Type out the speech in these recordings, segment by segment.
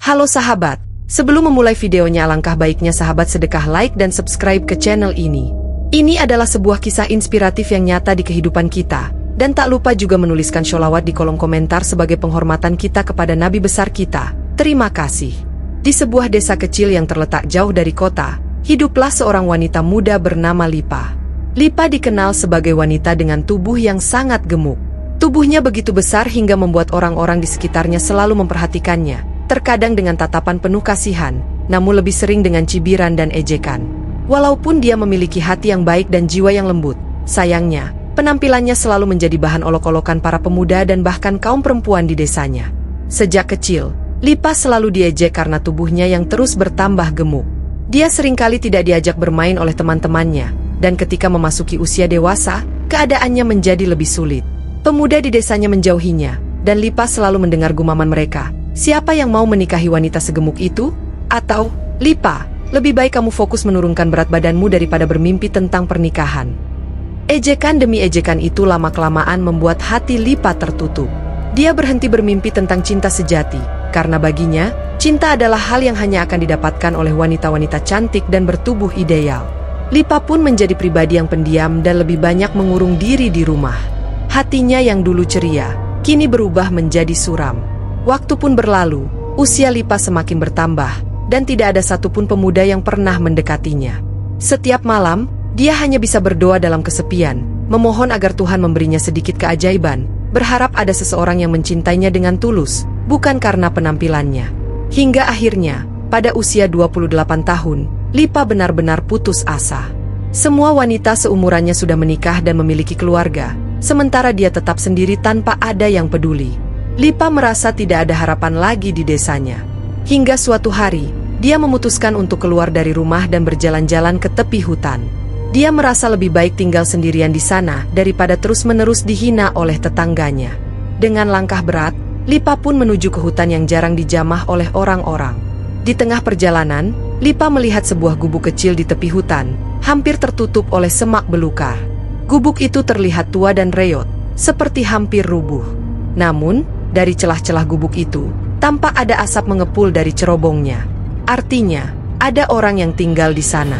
Halo sahabat, sebelum memulai videonya alangkah baiknya sahabat sedekah like dan subscribe ke channel ini. Ini adalah sebuah kisah inspiratif yang nyata di kehidupan kita, dan tak lupa juga menuliskan sholawat di kolom komentar sebagai penghormatan kita kepada Nabi besar kita. Terima kasih. Di sebuah desa kecil yang terletak jauh dari kota, hiduplah seorang wanita muda bernama Lipa. Lipa dikenal sebagai wanita dengan tubuh yang sangat gemuk. Tubuhnya begitu besar hingga membuat orang-orang di sekitarnya selalu memperhatikannya, terkadang dengan tatapan penuh kasihan, namun lebih sering dengan cibiran dan ejekan. Walaupun dia memiliki hati yang baik dan jiwa yang lembut, sayangnya, penampilannya selalu menjadi bahan olok-olokan para pemuda dan bahkan kaum perempuan di desanya. Sejak kecil, Lipa selalu diejek karena tubuhnya yang terus bertambah gemuk. Dia seringkali tidak diajak bermain oleh teman-temannya, dan ketika memasuki usia dewasa, keadaannya menjadi lebih sulit. Pemuda di desanya menjauhinya, dan Lipa selalu mendengar gumaman mereka. Siapa yang mau menikahi wanita segemuk itu? Atau, Lipa, lebih baik kamu fokus menurunkan berat badanmu daripada bermimpi tentang pernikahan. Ejekan demi ejekan itu lama-kelamaan membuat hati Lipa tertutup. Dia berhenti bermimpi tentang cinta sejati, karena baginya, cinta adalah hal yang hanya akan didapatkan oleh wanita-wanita cantik dan bertubuh ideal. Lipa pun menjadi pribadi yang pendiam dan lebih banyak mengurung diri di rumah. Hatinya yang dulu ceria, kini berubah menjadi suram. Waktu pun berlalu, usia Lipa semakin bertambah, dan tidak ada satupun pemuda yang pernah mendekatinya. Setiap malam, dia hanya bisa berdoa dalam kesepian, memohon agar Tuhan memberinya sedikit keajaiban, berharap ada seseorang yang mencintainya dengan tulus, bukan karena penampilannya. Hingga akhirnya, pada usia 28 tahun, Lipa benar-benar putus asa. Semua wanita seumurannya sudah menikah dan memiliki keluarga, sementara dia tetap sendiri tanpa ada yang peduli. Lipa merasa tidak ada harapan lagi di desanya. Hingga suatu hari, dia memutuskan untuk keluar dari rumah dan berjalan-jalan ke tepi hutan. Dia merasa lebih baik tinggal sendirian di sana daripada terus-menerus dihina oleh tetangganya. Dengan langkah berat, Lipa pun menuju ke hutan yang jarang dijamah oleh orang-orang. Di tengah perjalanan, Lipa melihat sebuah gubuk kecil di tepi hutan, hampir tertutup oleh semak belukar. Gubuk itu terlihat tua dan reot, seperti hampir rubuh. Namun, dari celah-celah gubuk itu, tampak ada asap mengepul dari cerobongnya. Artinya, ada orang yang tinggal di sana.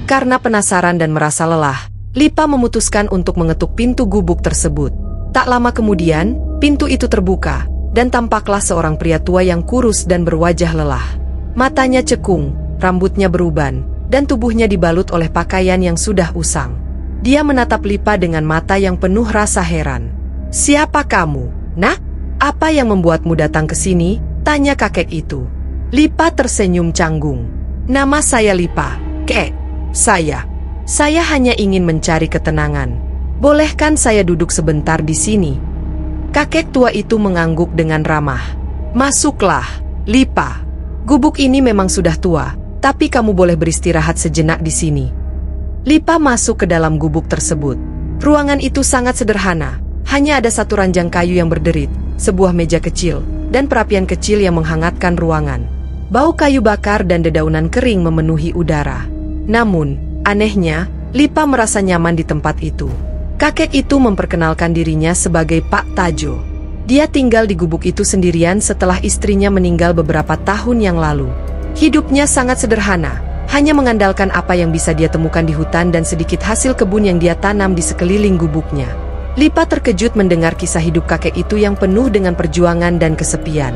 Karena penasaran dan merasa lelah, Lipa memutuskan untuk mengetuk pintu gubuk tersebut. Tak lama kemudian, pintu itu terbuka, dan tampaklah seorang pria tua yang kurus dan berwajah lelah. Matanya cekung, rambutnya beruban, dan tubuhnya dibalut oleh pakaian yang sudah usang. Dia menatap Lipa dengan mata yang penuh rasa heran. "Siapa kamu, nak? Apa yang membuatmu datang ke sini?" tanya kakek itu. Lipa tersenyum canggung. "Nama saya Lipa, kek. Saya hanya ingin mencari ketenangan. Bolehkan saya duduk sebentar di sini?" Kakek tua itu mengangguk dengan ramah. "Masuklah, Lipa. Gubuk ini memang sudah tua, tapi kamu boleh beristirahat sejenak di sini." Lipa masuk ke dalam gubuk tersebut. Ruangan itu sangat sederhana, hanya ada satu ranjang kayu yang berderit, sebuah meja kecil, dan perapian kecil yang menghangatkan ruangan. Bau kayu bakar dan dedaunan kering memenuhi udara. Namun, anehnya, Lipa merasa nyaman di tempat itu. Kakek itu memperkenalkan dirinya sebagai Pak Tajo. Dia tinggal di gubuk itu sendirian setelah istrinya meninggal beberapa tahun yang lalu. Hidupnya sangat sederhana, hanya mengandalkan apa yang bisa dia temukan di hutan dan sedikit hasil kebun yang dia tanam di sekeliling gubuknya. Lipa terkejut mendengar kisah hidup kakek itu yang penuh dengan perjuangan dan kesepian.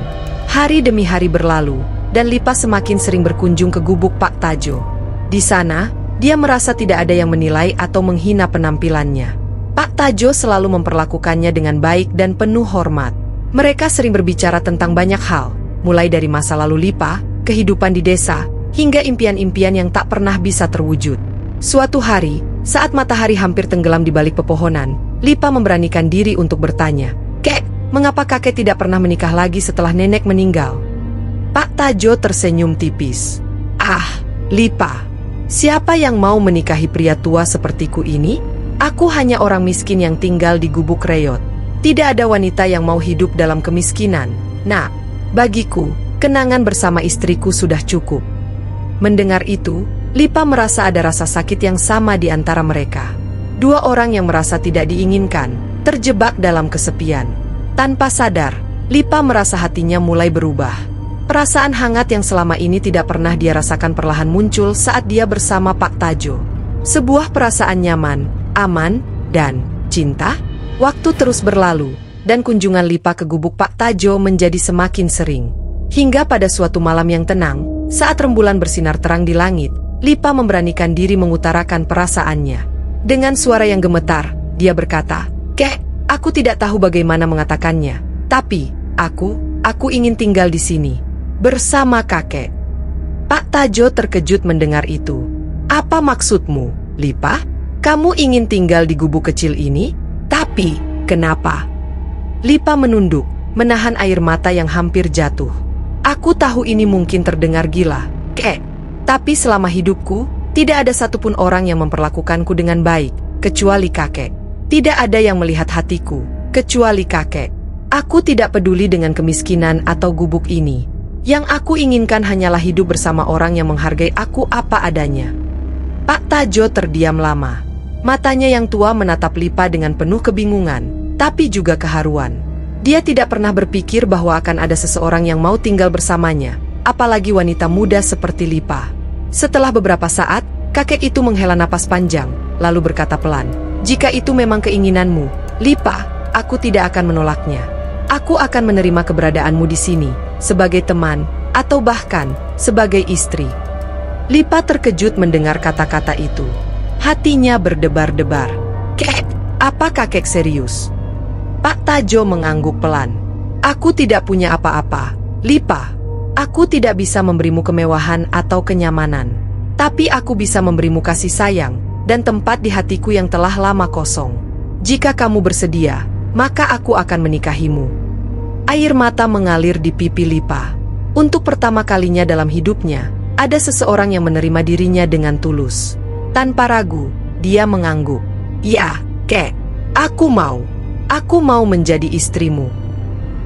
Hari demi hari berlalu, dan Lipa semakin sering berkunjung ke gubuk Pak Tajo. Di sana, dia merasa tidak ada yang menilai atau menghina penampilannya. Pak Tajo selalu memperlakukannya dengan baik dan penuh hormat. Mereka sering berbicara tentang banyak hal, mulai dari masa lalu Lipa, kehidupan di desa, hingga impian-impian yang tak pernah bisa terwujud. Suatu hari, saat matahari hampir tenggelam di balik pepohonan, Lipa memberanikan diri untuk bertanya, "Kek, mengapa kakek tidak pernah menikah lagi setelah nenek meninggal?" Pak Tajo tersenyum tipis. "Ah, Lipa, siapa yang mau menikahi pria tua sepertiku ini? Aku hanya orang miskin yang tinggal di gubuk reot. Tidak ada wanita yang mau hidup dalam kemiskinan. Nah, bagiku, kenangan bersama istriku sudah cukup." Mendengar itu, Lipa merasa ada rasa sakit yang sama di antara mereka. Dua orang yang merasa tidak diinginkan, terjebak dalam kesepian. Tanpa sadar, Lipa merasa hatinya mulai berubah. Perasaan hangat yang selama ini tidak pernah dia rasakan perlahan muncul saat dia bersama Pak Tajo. Sebuah perasaan nyaman, aman, dan cinta. Waktu terus berlalu, dan kunjungan Lipa ke gubuk Pak Tajo menjadi semakin sering. Hingga pada suatu malam yang tenang, saat rembulan bersinar terang di langit, Lipa memberanikan diri mengutarakan perasaannya. Dengan suara yang gemetar, dia berkata, "Kek, aku tidak tahu bagaimana mengatakannya, tapi aku ingin tinggal di sini bersama kakek." Pak Tajo terkejut mendengar itu. "Apa maksudmu, Lipa? Kamu ingin tinggal di gubuk kecil ini? Tapi, kenapa?" Lipa menunduk, menahan air mata yang hampir jatuh. "Aku tahu ini mungkin terdengar gila, Kek. Tapi selama hidupku, tidak ada satupun orang yang memperlakukanku dengan baik, kecuali kakek. Tidak ada yang melihat hatiku, kecuali kakek. Aku tidak peduli dengan kemiskinan atau gubuk ini. Yang aku inginkan hanyalah hidup bersama orang yang menghargai aku apa adanya." Pak Tajo terdiam lama. Matanya yang tua menatap Lipa dengan penuh kebingungan, tapi juga keharuan. Dia tidak pernah berpikir bahwa akan ada seseorang yang mau tinggal bersamanya, apalagi wanita muda seperti Lipa. Setelah beberapa saat, kakek itu menghela napas panjang, lalu berkata pelan, "Jika itu memang keinginanmu, Lipa, aku tidak akan menolaknya. Aku akan menerima keberadaanmu di sini, sebagai teman, atau bahkan sebagai istri." Lipa terkejut mendengar kata-kata itu. Hatinya berdebar-debar. "Kek, apa kakek serius?" Pak Tajo mengangguk pelan. "Aku tidak punya apa-apa, Lipa. Aku tidak bisa memberimu kemewahan atau kenyamanan. Tapi aku bisa memberimu kasih sayang dan tempat di hatiku yang telah lama kosong. Jika kamu bersedia, maka aku akan menikahimu." Air mata mengalir di pipi Lipa. Untuk pertama kalinya dalam hidupnya, ada seseorang yang menerima dirinya dengan tulus. Tanpa ragu, dia mengangguk. "Ya, Kek, aku mau. Aku mau menjadi istrimu."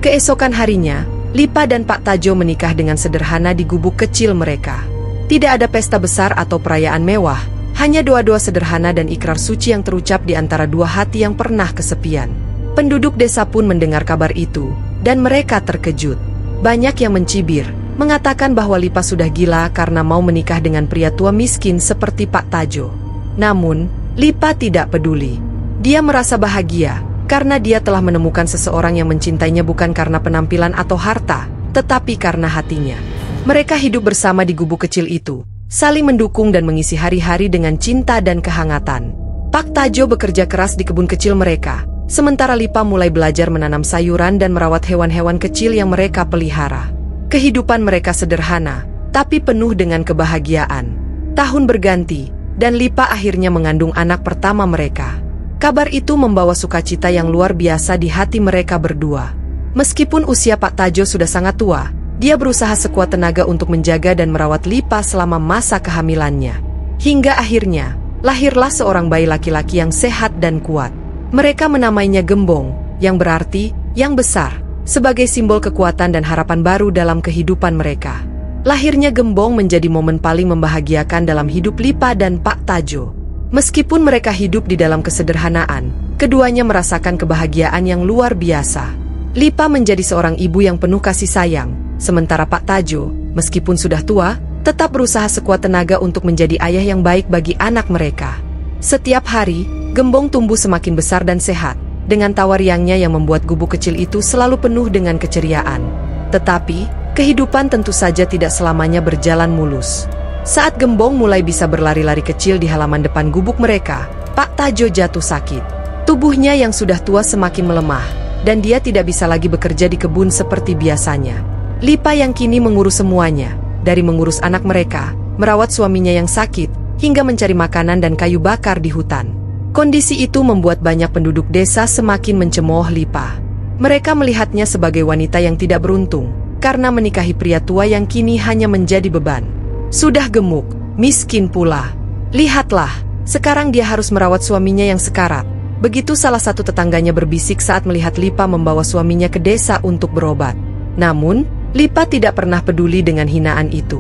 Keesokan harinya, Lipa dan Pak Tajo menikah dengan sederhana di gubuk kecil mereka. Tidak ada pesta besar atau perayaan mewah, hanya doa-doa sederhana dan ikrar suci yang terucap di antara dua hati yang pernah kesepian. Penduduk desa pun mendengar kabar itu, dan mereka terkejut. Banyak yang mencibir, mengatakan bahwa Lipa sudah gila karena mau menikah dengan pria tua miskin seperti Pak Tajo. Namun, Lipa tidak peduli. Dia merasa bahagia karena dia telah menemukan seseorang yang mencintainya bukan karena penampilan atau harta, tetapi karena hatinya. Mereka hidup bersama di gubuk kecil itu, saling mendukung dan mengisi hari-hari dengan cinta dan kehangatan. Pak Tajo bekerja keras di kebun kecil mereka, sementara Lipa mulai belajar menanam sayuran dan merawat hewan-hewan kecil yang mereka pelihara. Kehidupan mereka sederhana, tapi penuh dengan kebahagiaan. Tahun berganti, dan Lipa akhirnya mengandung anak pertama mereka. Kabar itu membawa sukacita yang luar biasa di hati mereka berdua. Meskipun usia Pak Tajo sudah sangat tua, dia berusaha sekuat tenaga untuk menjaga dan merawat Lipa selama masa kehamilannya. Hingga akhirnya, lahirlah seorang bayi laki-laki yang sehat dan kuat. Mereka menamainya Gembong, yang berarti, yang besar, sebagai simbol kekuatan dan harapan baru dalam kehidupan mereka. Lahirnya Gembong menjadi momen paling membahagiakan dalam hidup Lipa dan Pak Tajo. Meskipun mereka hidup di dalam kesederhanaan, keduanya merasakan kebahagiaan yang luar biasa. Lipa menjadi seorang ibu yang penuh kasih sayang, sementara Pak Tajo, meskipun sudah tua, tetap berusaha sekuat tenaga untuk menjadi ayah yang baik bagi anak mereka. Setiap hari, Gembong tumbuh semakin besar dan sehat, dengan tawa riangnya yang membuat gubuk kecil itu selalu penuh dengan keceriaan. Tetapi, kehidupan tentu saja tidak selamanya berjalan mulus. Saat Gembong mulai bisa berlari-lari kecil di halaman depan gubuk mereka, Pak Tajo jatuh sakit. Tubuhnya yang sudah tua semakin melemah, dan dia tidak bisa lagi bekerja di kebun seperti biasanya. Lipa yang kini mengurus semuanya, dari mengurus anak mereka, merawat suaminya yang sakit, hingga mencari makanan dan kayu bakar di hutan. Kondisi itu membuat banyak penduduk desa semakin mencemooh Lipa. Mereka melihatnya sebagai wanita yang tidak beruntung, karena menikahi pria tua yang kini hanya menjadi beban. Sudah gemuk, miskin pula. Lihatlah, sekarang dia harus merawat suaminya yang sekarat. Begitu salah satu tetangganya berbisik saat melihat Lipa membawa suaminya ke desa untuk berobat. Namun, Lipa tidak pernah peduli dengan hinaan itu.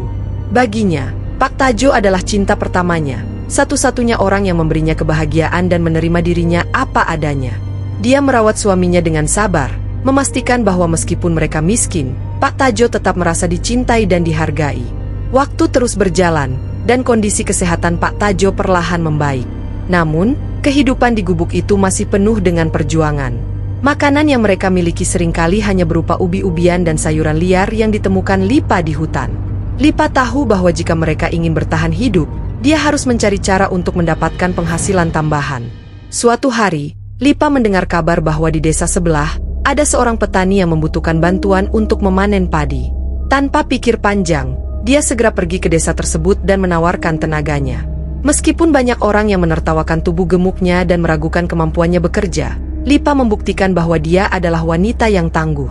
Baginya, Pak Tajo adalah cinta pertamanya, satu-satunya orang yang memberinya kebahagiaan dan menerima dirinya apa adanya. Dia merawat suaminya dengan sabar, memastikan bahwa meskipun mereka miskin, Pak Tajo tetap merasa dicintai dan dihargai. Waktu terus berjalan, dan kondisi kesehatan Pak Tajo perlahan membaik. Namun, kehidupan di gubuk itu masih penuh dengan perjuangan. Makanan yang mereka miliki seringkali hanya berupa ubi-ubian dan sayuran liar yang ditemukan Lipa di hutan. Lipa tahu bahwa jika mereka ingin bertahan hidup, dia harus mencari cara untuk mendapatkan penghasilan tambahan. Suatu hari, Lipa mendengar kabar bahwa di desa sebelah, ada seorang petani yang membutuhkan bantuan untuk memanen padi. Tanpa pikir panjang, dia segera pergi ke desa tersebut dan menawarkan tenaganya. Meskipun banyak orang yang menertawakan tubuh gemuknya dan meragukan kemampuannya bekerja, Lipa membuktikan bahwa dia adalah wanita yang tangguh.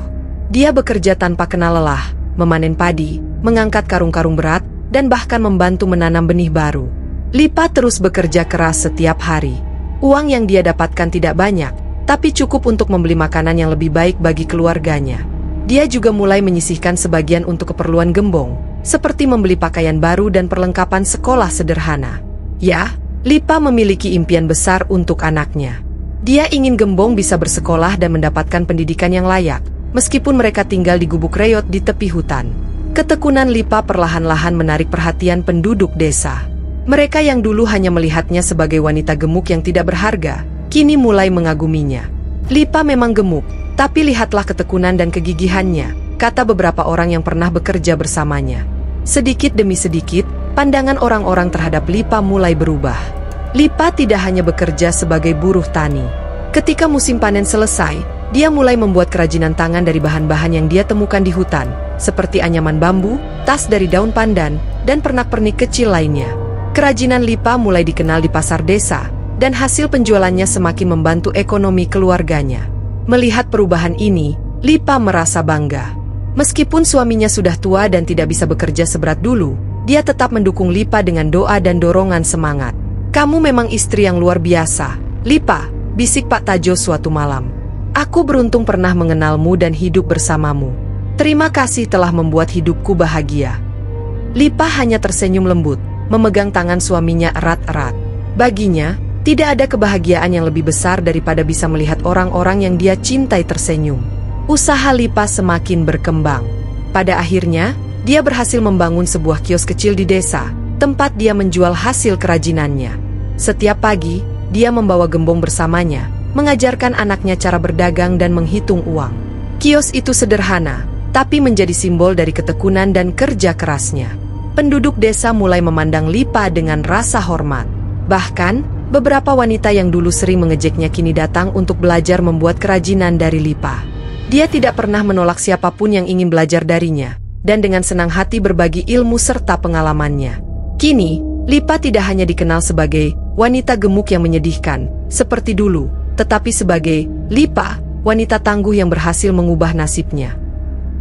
Dia bekerja tanpa kenal lelah, memanen padi, mengangkat karung-karung berat, dan bahkan membantu menanam benih baru. Lipa terus bekerja keras setiap hari. Uang yang dia dapatkan tidak banyak, tapi cukup untuk membeli makanan yang lebih baik bagi keluarganya. Dia juga mulai menyisihkan sebagian untuk keperluan Gembong, seperti membeli pakaian baru dan perlengkapan sekolah sederhana. Ya, Lipa memiliki impian besar untuk anaknya. Dia ingin Gembong bisa bersekolah dan mendapatkan pendidikan yang layak, meskipun mereka tinggal di gubuk reot di tepi hutan. Ketekunan Lipa perlahan-lahan menarik perhatian penduduk desa. Mereka yang dulu hanya melihatnya sebagai wanita gemuk yang tidak berharga, kini mulai mengaguminya. Lipa memang gemuk, tapi lihatlah ketekunan dan kegigihannya, kata beberapa orang yang pernah bekerja bersamanya. Sedikit demi sedikit, pandangan orang-orang terhadap Lipa mulai berubah. Lipa tidak hanya bekerja sebagai buruh tani. Ketika musim panen selesai, dia mulai membuat kerajinan tangan dari bahan-bahan yang dia temukan di hutan, seperti anyaman bambu, tas dari daun pandan, dan pernak-pernik kecil lainnya. Kerajinan Lipa mulai dikenal di pasar desa, dan hasil penjualannya semakin membantu ekonomi keluarganya. Melihat perubahan ini, Lipa merasa bangga. Meskipun suaminya sudah tua dan tidak bisa bekerja seberat dulu, dia tetap mendukung Lipa dengan doa dan dorongan semangat. "Kamu memang istri yang luar biasa, Lipa," bisik Pak Tajo suatu malam. "Aku beruntung pernah mengenalmu dan hidup bersamamu. Terima kasih telah membuat hidupku bahagia." Lipa hanya tersenyum lembut, memegang tangan suaminya erat-erat. Baginya, tidak ada kebahagiaan yang lebih besar daripada bisa melihat orang-orang yang dia cintai tersenyum. Usaha Lipa semakin berkembang. Pada akhirnya, dia berhasil membangun sebuah kios kecil di desa, tempat dia menjual hasil kerajinannya. Setiap pagi, dia membawa Gembong bersamanya, mengajarkan anaknya cara berdagang dan menghitung uang. Kios itu sederhana, tapi menjadi simbol dari ketekunan dan kerja kerasnya. Penduduk desa mulai memandang Lipa dengan rasa hormat. Bahkan, beberapa wanita yang dulu sering mengejeknya kini datang untuk belajar membuat kerajinan dari Lipa. Dia tidak pernah menolak siapapun yang ingin belajar darinya, dan dengan senang hati berbagi ilmu serta pengalamannya. Kini, Lipa tidak hanya dikenal sebagai wanita gemuk yang menyedihkan, seperti dulu, tetapi sebagai Lipa, wanita tangguh yang berhasil mengubah nasibnya.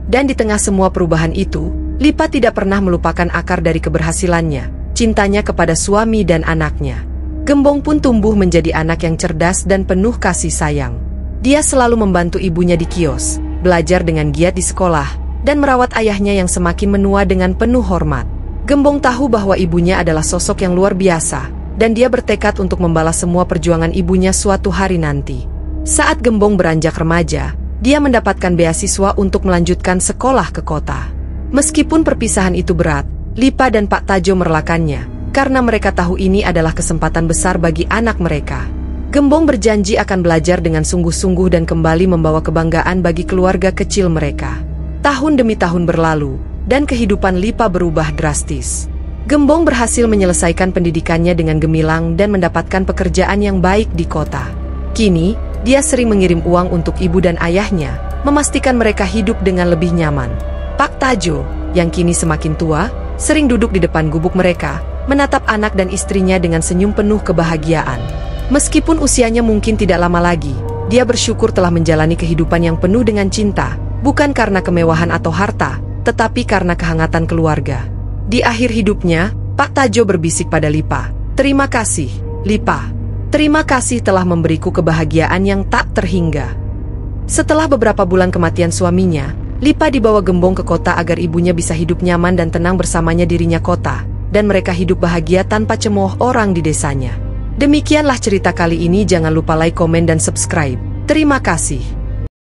Dan di tengah semua perubahan itu, Lipa tidak pernah melupakan akar dari keberhasilannya, cintanya kepada suami dan anaknya. Gembong pun tumbuh menjadi anak yang cerdas dan penuh kasih sayang. Dia selalu membantu ibunya di kios, belajar dengan giat di sekolah, dan merawat ayahnya yang semakin menua dengan penuh hormat. Gembong tahu bahwa ibunya adalah sosok yang luar biasa, dan dia bertekad untuk membalas semua perjuangan ibunya suatu hari nanti. Saat Gembong beranjak remaja, dia mendapatkan beasiswa untuk melanjutkan sekolah ke kota. Meskipun perpisahan itu berat, Lipa dan Pak Tajo merelakannya, karena mereka tahu ini adalah kesempatan besar bagi anak mereka. Gembong berjanji akan belajar dengan sungguh-sungguh dan kembali membawa kebanggaan bagi keluarga kecil mereka. Tahun demi tahun berlalu, dan kehidupan Lipa berubah drastis. Gembong berhasil menyelesaikan pendidikannya dengan gemilang dan mendapatkan pekerjaan yang baik di kota. Kini, dia sering mengirim uang untuk ibu dan ayahnya, memastikan mereka hidup dengan lebih nyaman. Pak Tajo, yang kini semakin tua, sering duduk di depan gubuk mereka, menatap anak dan istrinya dengan senyum penuh kebahagiaan. Meskipun usianya mungkin tidak lama lagi, dia bersyukur telah menjalani kehidupan yang penuh dengan cinta, bukan karena kemewahan atau harta, tetapi karena kehangatan keluarga. Di akhir hidupnya, Pak Tajo berbisik pada Lipa, "Terima kasih, Lipa. Terima kasih telah memberiku kebahagiaan yang tak terhingga." Setelah beberapa bulan kematian suaminya, Lipa dibawa Gembong ke kota agar ibunya bisa hidup nyaman dan tenang bersamanya dirinya kota, dan mereka hidup bahagia tanpa cemooh orang di desanya. Demikianlah cerita kali ini, jangan lupa like, komen, dan subscribe. Terima kasih.